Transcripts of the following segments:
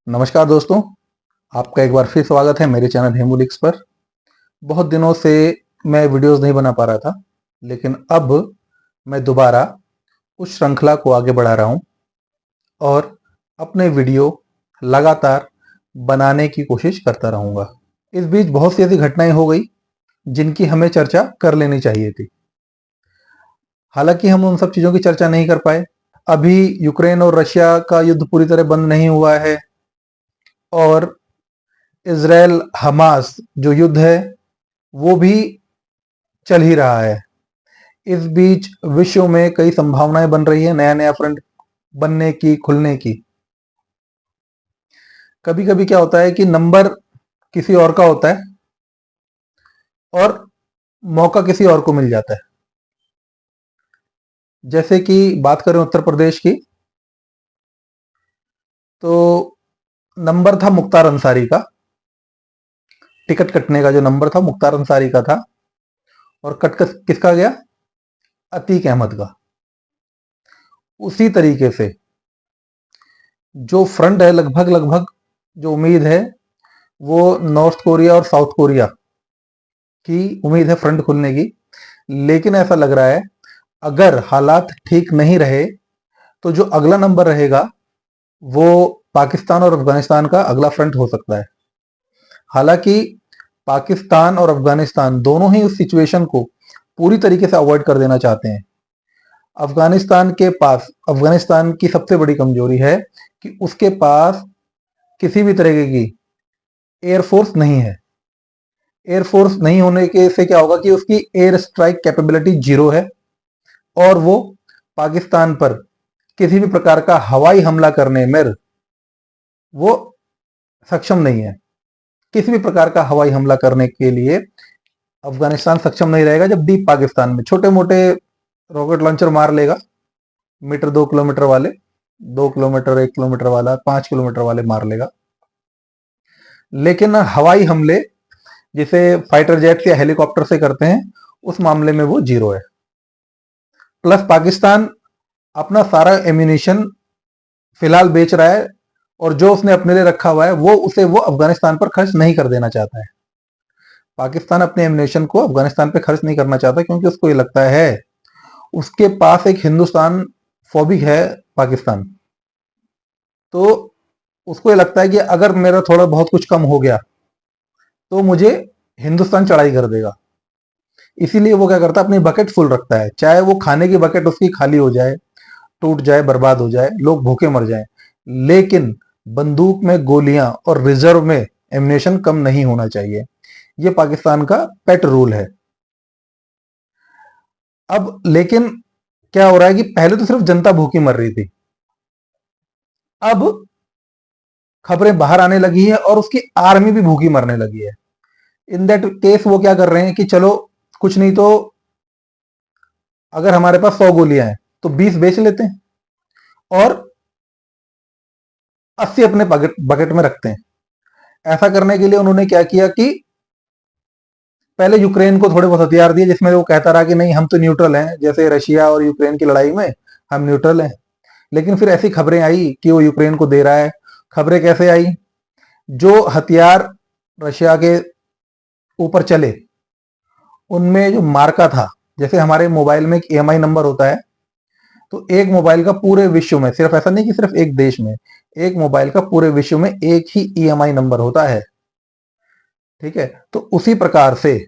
नमस्कार दोस्तों, आपका एक बार फिर स्वागत है मेरे चैनल हेमूलिक्स पर। बहुत दिनों से मैं वीडियोस नहीं बना पा रहा था, लेकिन अब मैं दोबारा उस श्रृंखला को आगे बढ़ा रहा हूं और अपने वीडियो लगातार बनाने की कोशिश करता रहूंगा। इस बीच बहुत सी ऐसी घटनाएं हो गई जिनकी हमें चर्चा कर लेनी चाहिए थी। हालांकि हम उन सब चीज़ों की चर्चा नहीं कर पाए। अभी यूक्रेन और रशिया का युद्ध पूरी तरह बंद नहीं हुआ है और इजराइल हमास जो युद्ध है वो भी चल ही रहा है। इस बीच विश्व में कई संभावनाएं बन रही है नया नया फ्रंट बनने की, खुलने की। कभी कभी क्या होता है कि नंबर किसी और का होता है और मौका किसी और को मिल जाता है। जैसे कि बात करें उत्तर प्रदेश की, तो नंबर था मुख्तार अंसारी का। टिकट कटने का जो नंबर था मुख्तार अंसारी का था और कट किसका गया? अतीक अहमद का। उसी तरीके से जो फ्रंट है, लगभग लगभग जो उम्मीद है वो नॉर्थ कोरिया और साउथ कोरिया की उम्मीद है फ्रंट खुलने की। लेकिन ऐसा लग रहा है अगर हालात ठीक नहीं रहे तो जो अगला नंबर रहेगा वो पाकिस्तान और अफगानिस्तान का अगला फ्रंट हो सकता है। हालांकि पाकिस्तान और अफगानिस्तान दोनों ही उस सिचुएशन को पूरी तरीके से अवॉइड कर देना चाहते हैं। अफगानिस्तान की सबसे बड़ी कमजोरी है कि उसके पास किसी भी तरीके की एयरफोर्स नहीं है। एयरफोर्स नहीं होने के से क्या होगा कि उसकी एयर स्ट्राइक कैपेबिलिटी जीरो है और वो पाकिस्तान पर किसी भी प्रकार का हवाई हमला करने में वो सक्षम नहीं है। किसी भी प्रकार का हवाई हमला करने के लिए अफगानिस्तान सक्षम नहीं रहेगा। जब डीप पाकिस्तान में छोटे मोटे रॉकेट लॉन्चर मार लेगा, मीटर 2 किलोमीटर वाले, 2 किलोमीटर 1 किलोमीटर वाला, 5 किलोमीटर वाले मार लेगा। लेकिन हवाई हमले जिसे फाइटर जेट या हेलीकॉप्टर से करते हैं, उस मामले में वो जीरो है। प्लस पाकिस्तान अपना सारा एम्यूनिशन फिलहाल बेच रहा है और जो उसने अपने लिए रखा हुआ है वो अफगानिस्तान पर खर्च नहीं कर देना चाहता है। पाकिस्तान अपने एम्यूनिशन को अफगानिस्तान पर खर्च नहीं करना चाहता क्योंकि उसको ये लगता है उसके पास एक हिंदुस्तान फोबिक है पाकिस्तान। तो उसको ये लगता है कि अगर मेरा थोड़ा बहुत कुछ कम हो गया तो मुझे हिंदुस्तान चढ़ाई कर देगा। इसीलिए वो क्या करता है, अपनी बकेट फुल रखता है। चाहे वो खाने की बकेट उसकी खाली हो जाए, टूट जाए, बर्बाद हो जाए, लोग भूखे मर जाएं, लेकिन बंदूक में गोलियां और रिजर्व में एम्यूनेशन कम नहीं होना चाहिए। ये पाकिस्तान का पेट रूल है। अब लेकिन क्या हो रहा है कि पहले तो सिर्फ जनता भूखी मर रही थी, अब खबरें बाहर आने लगी है और उसकी आर्मी भी भूखी मरने लगी है। इन दैट केस वो क्या कर रहे हैं कि चलो कुछ नहीं तो अगर हमारे पास 100 गोलियां हैं तो 20 बेच लेते हैं और 80 अपने बकेट में रखते हैं। ऐसा करने के लिए उन्होंने क्या किया कि पहले यूक्रेन को थोड़े बहुत हथियार दिए, जिसमें वो कहता रहा कि नहीं हम तो न्यूट्रल हैं, जैसे रशिया और यूक्रेन की लड़ाई में हम न्यूट्रल हैं। लेकिन फिर ऐसी खबरें आई कि वो यूक्रेन को दे रहा है। खबरें कैसे आई? जो हथियार रशिया के ऊपर चले उनमें जो मार्का था, जैसे हमारे मोबाइल में एक ईएमआई नंबर होता है, तो एक मोबाइल का पूरे विश्व में, सिर्फ ऐसा नहीं कि सिर्फ एक देश में, एक मोबाइल का पूरे विश्व में एक ही ईएमआई नंबर होता है। ठीक है, तो उसी प्रकार से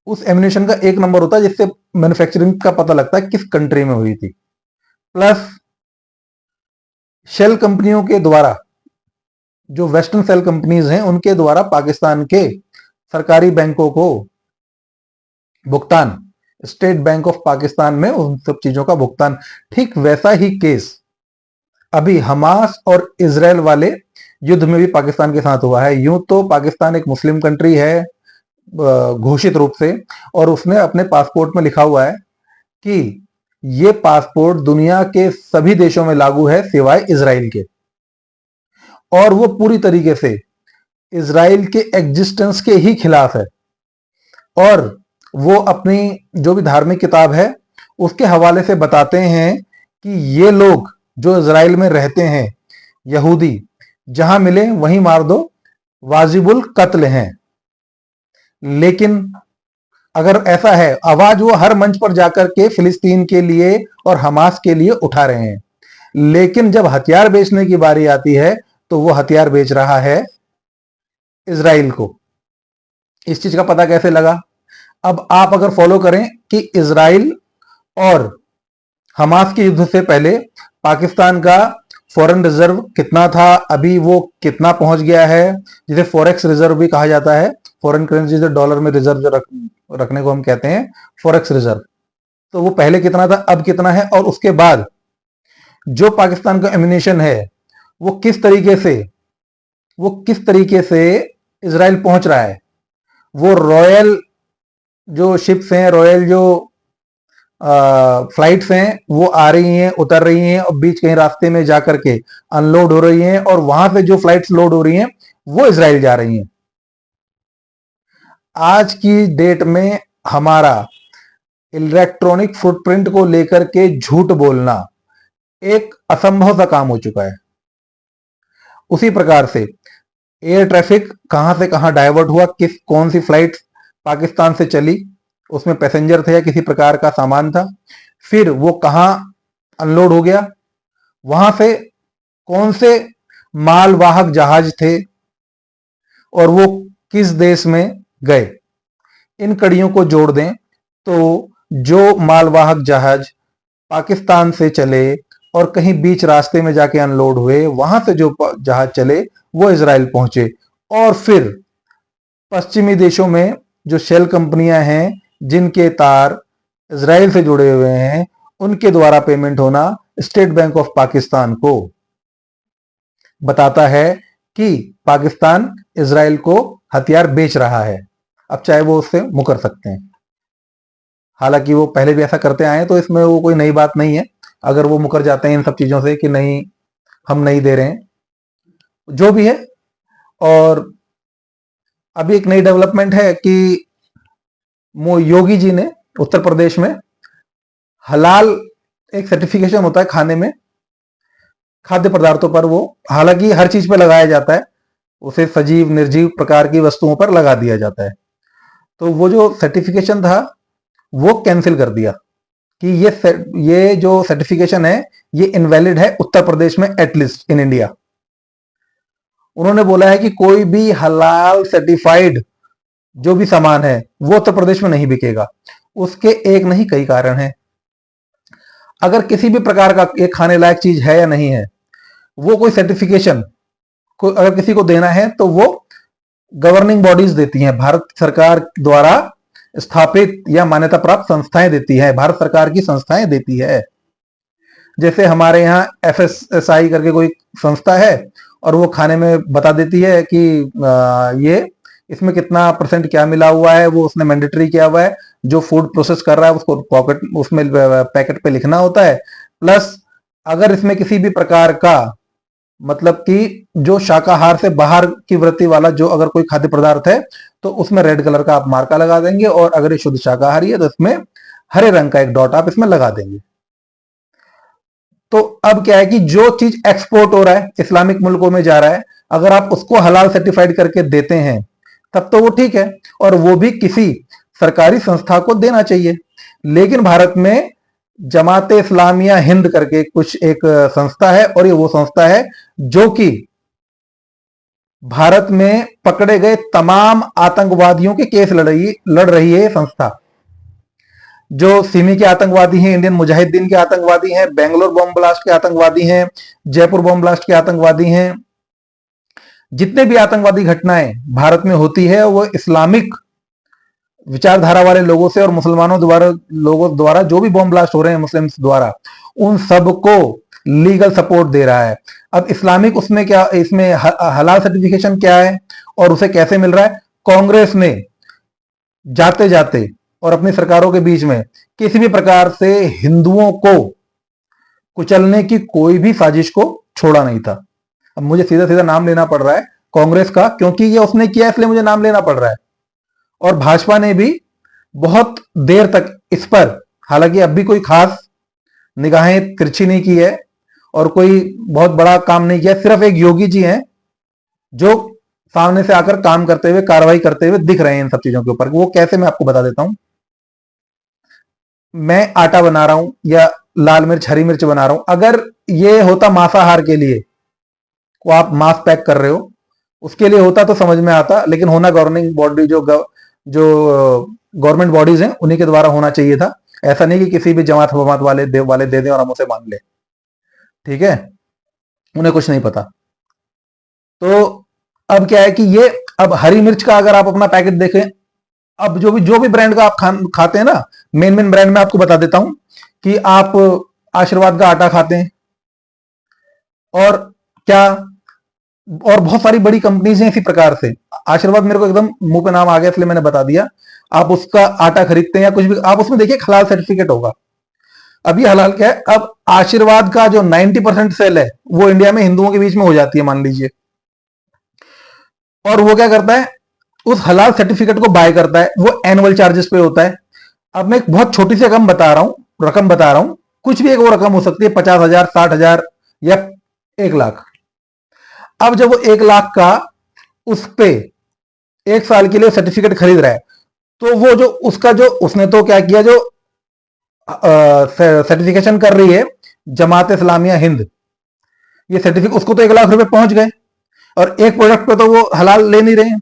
उस एम्यूनेशन का एक नंबर होता है जिससे मैन्युफैक्चरिंग का पता लगता है किस कंट्री में हुई थी। प्लस शेल कंपनियों के द्वारा, जो वेस्टर्न सेल कंपनीज हैं, उनके द्वारा पाकिस्तान के सरकारी बैंकों को भुगतान, स्टेट बैंक ऑफ पाकिस्तान में उन सब चीजों का भुगतान। ठीक वैसा ही केस अभी हमास और इजराइल वाले युद्ध में भी पाकिस्तान के साथ हुआ है। यूं तो पाकिस्तान एक मुस्लिम कंट्री है घोषित रूप से, और उसने अपने पासपोर्ट में लिखा हुआ है कि ये पासपोर्ट दुनिया के सभी देशों में लागू है सिवाय इजराइल के। और वो पूरी तरीके से इजराइल के एग्जिस्टेंस के ही खिलाफ है। और वो अपनी जो भी धार्मिक किताब है उसके हवाले से बताते हैं कि ये लोग जो इजराइल में रहते हैं यहूदी जहां मिले वहीं मार दो, वाजिबुल कत्ल हैं। लेकिन अगर ऐसा है, आवाज वो हर मंच पर जाकर के फिलिस्तीन के लिए और हमास के लिए उठा रहे हैं, लेकिन जब हथियार बेचने की बारी आती है तो वो हथियार बेच रहा है इजराइल को। इस चीज का पता कैसे लगा? अब आप अगर फॉलो करें कि इजराइल और हमास के युद्ध से पहले पाकिस्तान का फॉरेन रिजर्व कितना था, अभी वो कितना पहुंच गया है, जिसे फॉरेक्स रिजर्व भी कहा जाता है। फॉरेन करेंसी से डॉलर में रिजर्व रखने को हम कहते हैं फॉरेक्स रिजर्व। तो वो पहले कितना था, अब कितना है, और उसके बाद जो पाकिस्तान का एम्यूनिशन है वो किस तरीके से इजराइल पहुंच रहा है। वो रॉयल जो शिप्स हैं, रॉयल जो फ्लाइट्स हैं, वो आ रही हैं, उतर रही हैं, और बीच कहीं रास्ते में जाकर के अनलोड हो रही हैं, और वहां से जो फ्लाइट्स लोड हो रही हैं वो इजराइल जा रही हैं। आज की डेट में हमारा इलेक्ट्रॉनिक फुटप्रिंट को लेकर के झूठ बोलना एक असंभव सा काम हो चुका है। उसी प्रकार से एयर ट्रैफिक कहां से कहां डाइवर्ट हुआ, कौन सी फ्लाइट पाकिस्तान से चली, उसमें पैसेंजर थे या किसी प्रकार का सामान था, फिर वो कहां अनलोड हो गया, वहां से कौन से मालवाहक जहाज थे और वो किस देश में गए। इन कड़ियों को जोड़ दें तो जो मालवाहक जहाज पाकिस्तान से चले और कहीं बीच रास्ते में जाके अनलोड हुए, वहां से जो जहाज चले वो इजराइल पहुंचे, और फिर पश्चिमी देशों में जो शेल कंपनियां हैं जिनके तार इजराइल से जुड़े हुए हैं, उनके द्वारा पेमेंट होना स्टेट बैंक ऑफ पाकिस्तान को बताता है कि पाकिस्तान इजराइल को हथियार बेच रहा है। अब चाहे वो उससे मुकर सकते हैं, हालांकि वो पहले भी ऐसा करते आए हैं, तो इसमें वो कोई नई बात नहीं है। अगर वो मुकर जाते हैं इन सब चीजों से कि नहीं हम नहीं दे रहे हैं, जो भी है। और अभी एक नई डेवलपमेंट है कि योगी जी ने उत्तर प्रदेश में हलाल एक सर्टिफिकेशन होता है खाने में, खाद्य पदार्थों पर, वो हालांकि हर चीज पर लगाया जाता है, उसे सजीव निर्जीव प्रकार की वस्तुओं पर लगा दिया जाता है। तो वो जो सर्टिफिकेशन था वो कैंसिल कर दिया कि ये जो सर्टिफिकेशन है ये इनवैलिड है उत्तर प्रदेश में, एटलीस्ट इन इंडिया। उन्होंने बोला है कि कोई भी हलाल सर्टिफाइड जो भी सामान है वो उत्तर प्रदेश में नहीं बिकेगा। उसके एक नहीं कई कारण हैं। अगर किसी भी प्रकार का एक खाने लायक चीज है या नहीं है, वो कोई सर्टिफिकेशन को अगर किसी को देना है तो वो गवर्निंग बॉडीज देती हैं, भारत सरकार द्वारा स्थापित या मान्यता प्राप्त संस्थाएं देती हैं, भारत सरकार की संस्थाएं देती है। जैसे हमारे यहाँ FSSAI करके कोई संस्था है और वो खाने में बता देती है कि ये इसमें कितना % क्या मिला हुआ है, वो उसने मैंडेटरी किया हुआ है। जो फूड प्रोसेस कर रहा है उसको पॉकेट उसमें पैकेट पे लिखना होता है। प्लस अगर इसमें किसी भी प्रकार का मतलब कि जो शाकाहार से बाहर की वृत्ति वाला जो अगर कोई खाद्य पदार्थ है तो उसमें रेड कलर का आप मार्का लगा देंगे, और अगर ये शुद्ध शाकाहारी है तो इसमें हरे रंग का एक डॉट आप इसमें लगा देंगे। तो अब क्या है कि जो चीज एक्सपोर्ट हो रहा है, इस्लामिक मुल्कों में जा रहा है, अगर आप उसको हलाल सर्टिफाइड करके देते हैं तब तो वो ठीक है, और वो भी किसी सरकारी संस्था को देना चाहिए। लेकिन भारत में जमाते इस्लामिया हिंद करके कुछ एक संस्था है, और ये वो संस्था है जो कि भारत में पकड़े गए तमाम आतंकवादियों के केस लड़ रही है। संस्था जो सिमी के आतंकवादी हैं, इंडियन मुजाहिदीन के आतंकवादी हैं, बेंगलोर बॉम्ब ब्लास्ट के आतंकवादी हैं, जयपुर बॉम्ब ब्लास्ट के आतंकवादी हैं, जितने भी आतंकवादी घटनाएं भारत में होती है वो इस्लामिक विचारधारा वाले लोगों से और मुसलमानों द्वारा जो भी बॉम्ब ब्लास्ट हो रहे हैं मुस्लिम्स द्वारा, उन सबको लीगल सपोर्ट दे रहा है। अब इस्लामिक उसमें क्या, इसमें हलाल सर्टिफिकेशन क्या है और उसे कैसे मिल रहा है? कांग्रेस ने जाते जाते और अपनी सरकारों के बीच में किसी भी प्रकार से हिंदुओं को कुचलने की कोई भी साजिश को छोड़ा नहीं था। अब मुझे सीधा सीधा नाम लेना पड़ रहा है कांग्रेस का, क्योंकि ये उसने किया इसलिए मुझे नाम लेना पड़ रहा है। और भाजपा ने भी बहुत देर तक इस पर, हालांकि अब भी कोई खास निगाहें तिरछी नहीं की है, और कोई बहुत बड़ा काम नहीं किया, सिर्फ एक योगी जी हैं जो सामने से आकर काम करते हुए, कार्रवाई करते हुए दिख रहे हैं इन सब चीजों के ऊपर। वो कैसे, मैं आपको बता देता हूं। मैं आटा बना रहा हूं या लाल मिर्च हरी मिर्च बना रहा हूं, अगर ये होता मांसाहार के लिए, को आप मांस पैक कर रहे हो उसके लिए होता तो समझ में आता, लेकिन होना गवर्निंग बॉडी जो गवर्नमेंट बॉडीज हैं उन्हीं के द्वारा होना चाहिए था। ऐसा नहीं कि किसी भी जमात वमात वाले दे दें और हम उसे मान ले। ठीक है, उन्हें कुछ नहीं पता। तो अब क्या है कि ये, अब हरी मिर्च का अगर आप अपना पैकेट देखें, अब जो भी ब्रांड का आप खाते हैं ना, मेन ब्रांड में आपको बता देता हूं कि आप आशीर्वाद का आटा खाते हैं, और क्या, और बहुत सारी बड़ी कंपनीज हैं इसी प्रकार से। आशीर्वाद मेरे को एकदम मुंह पे नाम आ गया इसलिए मैंने बता दिया। आप उसका आटा खरीदते हैं या कुछ भी, आप उसमें देखिए हलाल सर्टिफिकेट होगा। अब ये हलाल क्या है, अब आशीर्वाद का जो 90% सेल है वो इंडिया में हिंदुओं के बीच में हो जाती है मान लीजिए, और वो क्या करता है, उस हलाल सर्टिफिकेट को बाय करता है, वो एनुअल चार्जेस पे होता है। अब मैं एक बहुत छोटी सी रकम बता रहा हूं, कुछ भी एक वो रकम हो सकती है, 50,000, 60,000 या 1 लाख। अब जब वो 1 लाख का उस पे 1 साल के लिए सर्टिफिकेट खरीद रहा है, तो वो जो उसका जो उसने तो क्या किया, जो सर्टिफिकेशन कर रही है जमात इस्लामिया हिंद, ये सर्टिफिकेट उसको तो 1 लाख रुपए पहुंच गए, और एक प्रोडक्ट पे तो वो हलाल ले नहीं रहे हैं।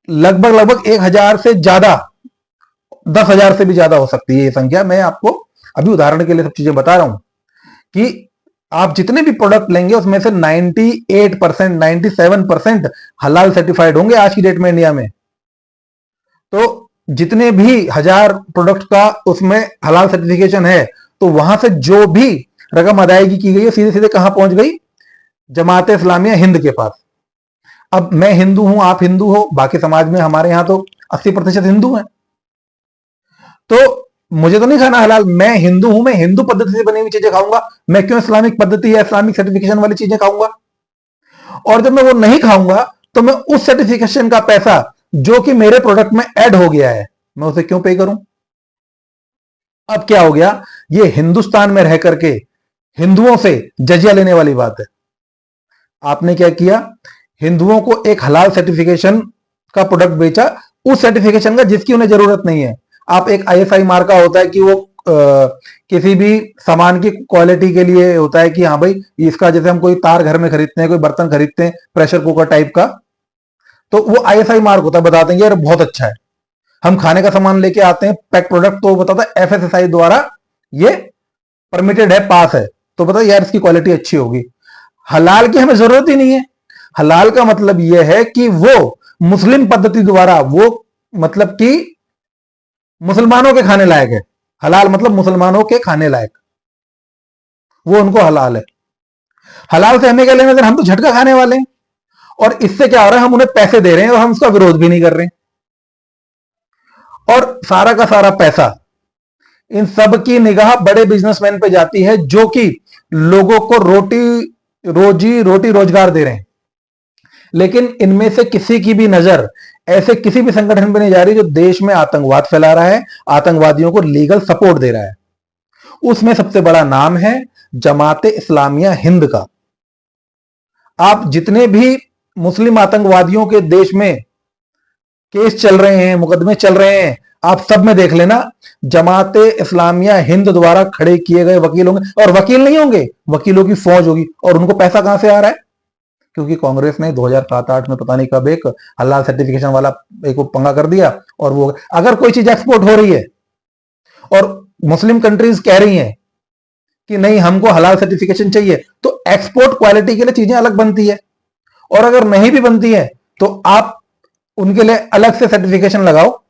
लगभग 1,000 से ज्यादा, 10,000 से भी ज्यादा हो सकती है ये संख्या। मैं आपको अभी उदाहरण के लिए सब चीजें बता रहा हूं कि आप जितने भी प्रोडक्ट लेंगे उसमें से 98%, 97% हलाल सर्टिफाइड होंगे आज की डेट में इंडिया में। तो जितने भी 1,000 प्रोडक्ट का उसमें हलाल सर्टिफिकेशन है, तो वहां से जो भी रकम अदायगी की गई है सीधे सीधे कहां पहुंच गई, जमात इस्लामिया हिंद के पास। अब मैं हिंदू हूं, आप हिंदू हो, बाकी समाज में हमारे यहां तो 80% हिंदू हैं, तो मुझे तो नहीं खाना हलाल। मैं हिंदू हूं, मैं हिंदू पद्धति से बनी हुई चीजें खाऊंगा, मैं क्यों इस्लामिक पद्धति या इस्लामिक सर्टिफिकेशन वाली चीजें खाऊंगा। और जब मैं वो नहीं खाऊंगा तो मैं उस सर्टिफिकेशन का पैसा जो कि मेरे प्रोडक्ट में ऐड हो गया है, मैं उसे क्यों पे करूं। अब क्या हो गया, ये हिंदुस्तान में रह करके हिंदुओं से जजिया लेने वाली बात है। आपने क्या किया, हिंदुओं को एक हलाल सर्टिफिकेशन का प्रोडक्ट बेचा, उस सर्टिफिकेशन का जिसकी उन्हें जरूरत नहीं है। आप एक आईएसआई मार्का होता है कि वो किसी भी सामान की क्वालिटी के लिए होता है कि हाँ भाई इसका, जैसे हम कोई तार घर में खरीदते हैं, कोई बर्तन खरीदते हैं प्रेशर कुकर टाइप का, तो वो आईएसआई मार्क होता है, बताते हैं यार बहुत अच्छा है। हम खाने का सामान लेके आते हैं पैक प्रोडक्ट, तो बताता है एफएसएसआई द्वारा ये परमिटेड है, पास है, तो पता यार इसकी क्वालिटी अच्छी होगी। हलाल की हमें जरूरत ही नहीं है। हलाल का मतलब यह है कि वो मुस्लिम पद्धति द्वारा, वो मतलब कि मुसलमानों के खाने लायक है। हलाल मतलब मुसलमानों के खाने लायक, वो उनको हलाल है। हलाल से हमें क्या लेना देना, हम तो झटका खाने वाले हैं। और इससे क्या हो रहा है, हम उन्हें पैसे दे रहे हैं और हम उसका विरोध भी नहीं कर रहे हैं। और सारा का सारा पैसा, इन सब की निगाह बड़े बिजनेसमैन पे जाती है जो कि लोगों को रोजी रोटी रोजगार दे रहे हैं। लेकिन इनमें से किसी की भी नजर ऐसे किसी भी संगठन पर नहीं जा रही जो देश में आतंकवाद फैला रहा है, आतंकवादियों को लीगल सपोर्ट दे रहा है। उसमें सबसे बड़ा नाम है जमात इस्लामिया हिंद का। आप जितने भी मुस्लिम आतंकवादियों के देश में केस चल रहे हैं, मुकदमे चल रहे हैं, आप सब में देख लेना जमात इस्लामिया हिंद द्वारा खड़े किए गए वकील होंगे। और वकील नहीं होंगे, वकीलों की फौज होगी। और उनको पैसा कहां से आ रहा है, क्योंकि कांग्रेस ने 2007-8 में पता नहीं कब एक हलाल सर्टिफिकेशन वाला एक पंगा कर दिया। और वो अगर कोई चीज एक्सपोर्ट हो रही है और मुस्लिम कंट्रीज कह रही हैं कि नहीं हमको हलाल सर्टिफिकेशन चाहिए, तो एक्सपोर्ट क्वालिटी के लिए चीजें अलग बनती है। और अगर नहीं भी बनती है तो आप उनके लिए अलग से सर्टिफिकेशन लगाओ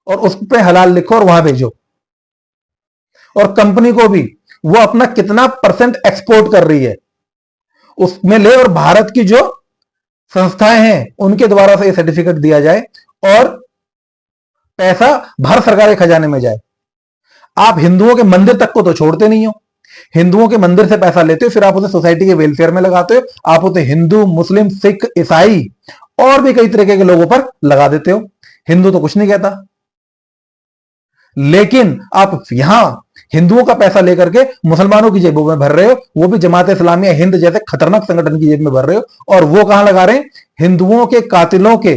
और उस पर हलाल लिखो और वहां भेजो। और कंपनी को भी वो अपना कितना परसेंट एक्सपोर्ट कर रही है उसमें ले, और भारत की जो संस्थाएं हैं उनके द्वारा से ये सर्टिफिकेट दिया जाए और पैसा भारत सरकार के खजाने में जाए। आप हिंदुओं के मंदिर तक को तो छोड़ते नहीं हो, हिंदुओं के मंदिर से पैसा लेते हो, फिर आप उसे सोसाइटी के वेलफेयर में लगाते हो, आप उसे हिंदू, मुस्लिम, सिख, ईसाई और भी कई तरीके के लोगों पर लगा देते हो। हिंदू तो कुछ नहीं कहता, लेकिन आप यहां हिंदुओं का पैसा लेकर के मुसलमानों की जेबों में भर रहे हो, वो भी जमात इस्लामिया हिंद जैसे खतरनाक संगठन की जेब में भर रहे हो। और वो कहां लगा रहे हैं? हिंदुओं के कातिलों के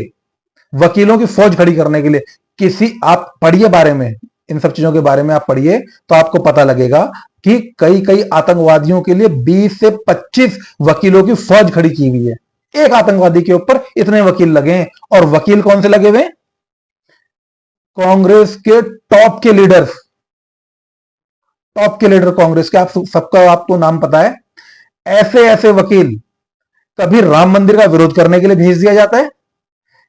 वकीलों की फौज खड़ी करने के लिए। आप पढ़िए बारे में, इन सब चीजों के बारे में आप पढ़िए तो आपको पता लगेगा कि कई कई आतंकवादियों के लिए 20 से 25 वकीलों की फौज खड़ी की हुई है। एक आतंकवादी के ऊपर इतने वकील लगे हैं। और वकील कौन से लगे हुए? कांग्रेस के टॉप के लीडर्स, टॉप के लीडर कांग्रेस के। आप सबका आपको नाम पता है। ऐसे ऐसे वकील कभी राम मंदिर का विरोध करने के लिए भेज दिया जाता है,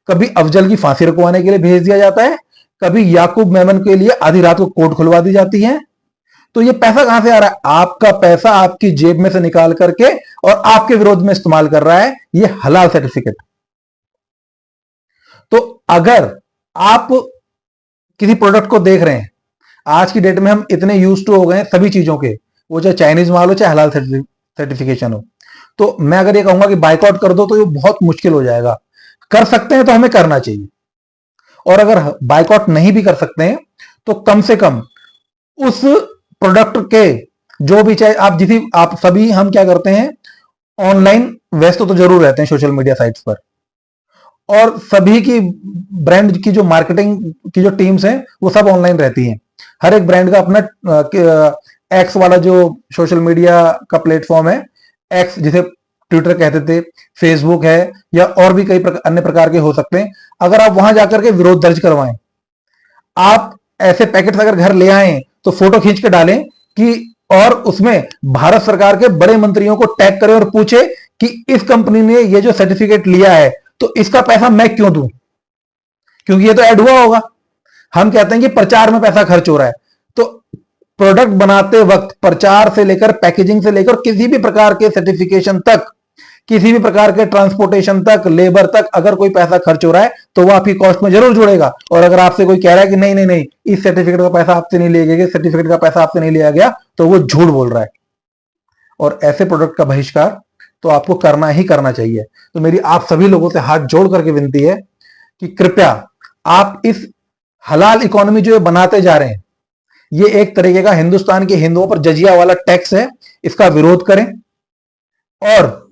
कभी अफजल की फांसी रुकवाने के लिए भेज दिया जाता है, कभी याकूब मेमन के लिए आधी रात को कोर्ट खुलवा दी जाती है। तो ये पैसा कहां से आ रहा है? आपका पैसा आपकी जेब में से निकाल करके और आपके विरोध में इस्तेमाल कर रहा है ये हलाल सर्टिफिकेट। तो अगर आप किसी प्रोडक्ट को देख रहे हैं, आज की डेट में हम इतने यूज टू हो गए हैं सभी चीजों के, वो चाहे चाइनीज माल हो चाहे हलाल सर्टिफिकेशन हो, तो मैं अगर ये कहूंगा कि बाइकआउट कर दो तो ये बहुत मुश्किल हो जाएगा। कर सकते हैं तो हमें करना चाहिए। और अगर बाइकआउट नहीं भी कर सकते हैं तो कम से कम उस प्रोडक्ट के जो भी, चाहे आप सभी हम क्या करते हैं, ऑनलाइन व्यस्त तो जरूर रहते हैं सोशल मीडिया साइट्स पर। और सभी की ब्रांड की जो मार्केटिंग की जो टीम्स हैं वो सब ऑनलाइन रहती हैं। हर एक ब्रांड का अपना एक्स वाला जो सोशल मीडिया का प्लेटफॉर्म है, एक्स जिसे ट्विटर कहते थे, फेसबुक है, या और भी कई अन्य प्रकार के हो सकते हैं। अगर आप वहां जाकर के विरोध दर्ज करवाएं, आप ऐसे पैकेट्स अगर घर ले आए तो फोटो खींच के डालें कि, और उसमें भारत सरकार के बड़े मंत्रियों को टैग करें और पूछे कि इस कंपनी ने ये जो सर्टिफिकेट लिया है तो इसका पैसा मैं क्यों दूं, क्योंकि ये तो ऐड हुआ होगा। हम कहते हैं कि प्रचार में पैसा खर्च हो रहा है। तो प्रोडक्ट बनाते वक्त प्रचार से लेकर पैकेजिंग से लेकर किसी भी प्रकार के सर्टिफिकेशन तक, किसी भी प्रकार के ट्रांसपोर्टेशन तक, लेबर तक अगर कोई पैसा खर्च हो रहा है तो वो आपकी कॉस्ट में जरूर जुड़ेगा। और अगर आपसे कोई कह रहा है कि नहीं नहीं नहीं इस सर्टिफिकेट का पैसा आपसे नहीं लिया गया, सर्टिफिकेट का पैसा आपसे नहीं लिया गया, तो वो झूठ बोल रहा है। और ऐसे प्रोडक्ट का बहिष्कार तो आपको करना ही करना चाहिए। तो मेरी आप सभी लोगों से हाथ जोड़ करके विनती है कि कृपया आप इस हलाल इकोनॉमी जो बनाते जा रहे हैं, ये एक तरीके का हिंदुस्तान के हिंदुओं पर जजिया वाला टैक्स है, इसका विरोध करें। और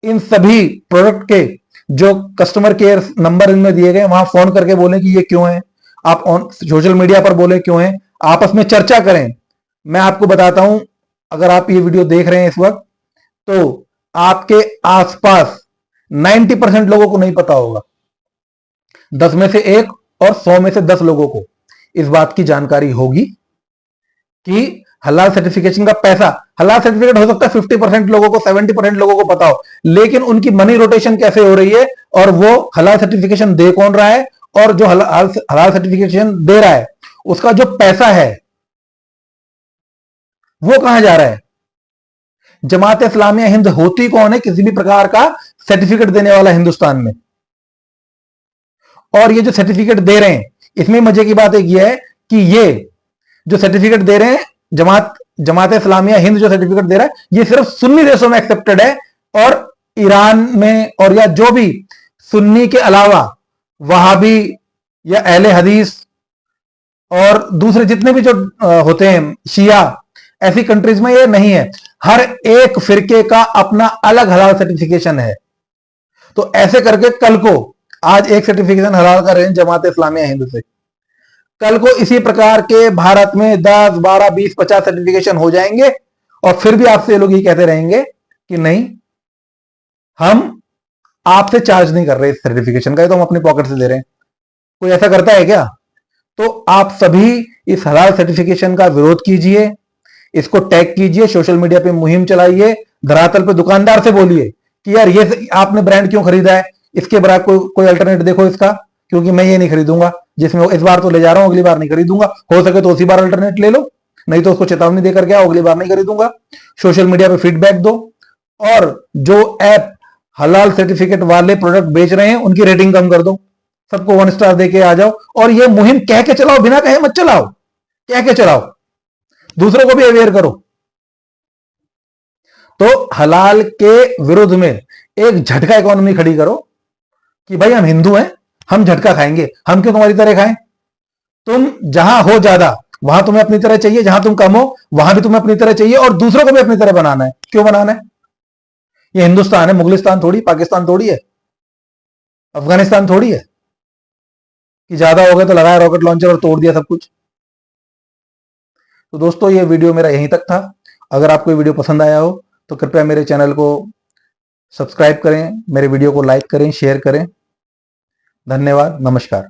इन सभी प्रोडक्ट के जो कस्टमर केयर नंबर इनमें दिए गए वहां फोन करके बोलें कि ये क्यों है, आप सोशल मीडिया पर बोले क्यों है, आपस में चर्चा करें। मैं आपको बताता हूं, अगर आप ये वीडियो देख रहे हैं इस वक्त, तो आपके आसपास 90% लोगों को नहीं पता होगा, 10 में से 1 और 100 में से 10 लोगों को इस बात की जानकारी होगी कि हलाल सर्टिफिकेशन का पैसा, हलाल सर्टिफिकेट हो सकता है 50% लोगों को, 70% लोगों को पता हो, लेकिन उनकी मनी रोटेशन कैसे हो रही है और वो हलाल सर्टिफिकेशन दे कौन रहा है, और जो हलाल सर्टिफिकेशन दे रहा है उसका जो पैसा है वो कहां जा रहा है। जमात इस्लामिया हिंद होती कौन है किसी भी प्रकार का सर्टिफिकेट देने वाला हिंदुस्तान में। और ये जो सर्टिफिकेट दे रहे हैं, इसमें मजे की बात एक ये है कि ये जो सर्टिफिकेट दे रहे हैं, जमात इस्लामिया हिंद जो सर्टिफिकेट दे रहा है, ये सिर्फ सुन्नी देशों में एक्सेप्टेड है। और ईरान में, और या जो भी सुन्नी के अलावा वहाबी या अहले हदीस और दूसरे जितने भी जो होते हैं शिया, ऐसी कंट्रीज में ये नहीं है। हर एक फिरके का अपना अलग हलाल सर्टिफिकेशन है। तो ऐसे करके कल को, आज एक सर्टिफिकेशन हलाल कर रहे हैं जमात इस्लामिया हिंद से, कल को इसी प्रकार के भारत में 10, 12, 20, 50 सर्टिफिकेशन हो जाएंगे। और फिर भी आपसे लोग ये कहते रहेंगे कि नहीं, हम आपसे चार्ज नहीं कर रहे इस सर्टिफिकेशन का, ये तो हम अपनी पॉकेट से दे रहे हैं। कोई ऐसा करता है क्या? तो आप सभी इस हलाल सर्टिफिकेशन का विरोध कीजिए, इसको टैग कीजिए, सोशल मीडिया पे मुहिम चलाइए, धरातल पे दुकानदार से बोलिए कि यार ये आपने ब्रांड क्यों खरीदा है, इसके बराबर कोई अल्टरनेट देखो इसका, क्योंकि मैं ये नहीं खरीदूंगा, जिसमें इस बार तो ले जा रहा हूं, अगली बार नहीं खरीदूंगा। हो सके तो उसी बार अल्टरनेट ले लो, नहीं तो उसको चेतावनी देकर के आओ, अगली बार नहीं खरीदूंगा। सोशल मीडिया पे फीडबैक दो, और जो ऐप हलाल सर्टिफिकेट वाले प्रोडक्ट बेच रहे हैं उनकी रेटिंग कम कर दो, सबको 1 स्टार देके आ जाओ। और ये मुहिम कह के चलाओ, बिना कहे मत चलाओ, कह के चलाओ, दूसरों को भी अवेयर करो। तो हलाल के विरुद्ध में एक झटका इकोनॉमी खड़ी करो कि भाई हम हिंदू हैं, हम झटका खाएंगे, हम क्यों तुम्हारी तरह खाएं। तुम जहां हो ज्यादा वहां तुम्हें अपनी तरह चाहिए, जहां तुम कम हो वहां भी तुम्हें अपनी तरह चाहिए, और दूसरों को भी अपनी तरह बनाना है। क्यों बनाना है? ये हिंदुस्तान है, मुगलिस्तान थोड़ी, पाकिस्तान थोड़ी है, अफगानिस्तान थोड़ी है कि ज्यादा हो गए तो लगाया रॉकेट लॉन्चर और तोड़ दिया सब कुछ। तो दोस्तों, ये वीडियो मेरा यहीं तक था। अगर आपको ये वीडियो पसंद आया हो तो कृपया मेरे चैनल को सब्सक्राइब करें, मेरे वीडियो को लाइक करें, शेयर करें। धन्यवाद, नमस्कार।